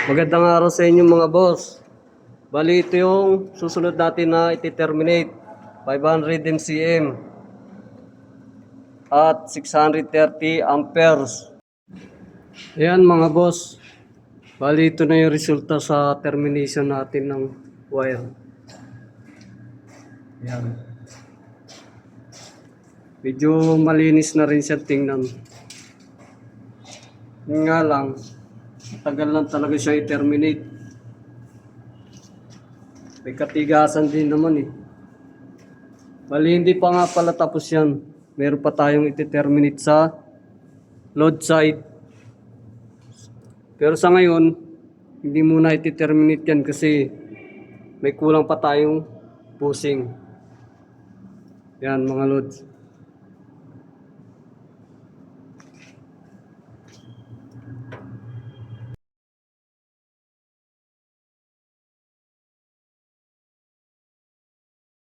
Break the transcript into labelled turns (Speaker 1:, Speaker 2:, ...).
Speaker 1: Magandang araw sa inyo mga boss. Bali ito yung susunod natin na iti-terminate 500 MCM at 630 amperes. Ayan mga boss. Bali ito na yung resulta sa termination natin ng wire. Ayan. Medyo malinis na rin siya tingnan. Yun nga lang, tagal lang talaga siya i-terminate. May katigasan din naman eh. Bali hindi pa nga pala tapos yan. Meron pa tayong iti-terminate sa load side. Pero sa ngayon, hindi muna iti-terminate yan kasi may kulang pa tayong pusing. Yan mga loads.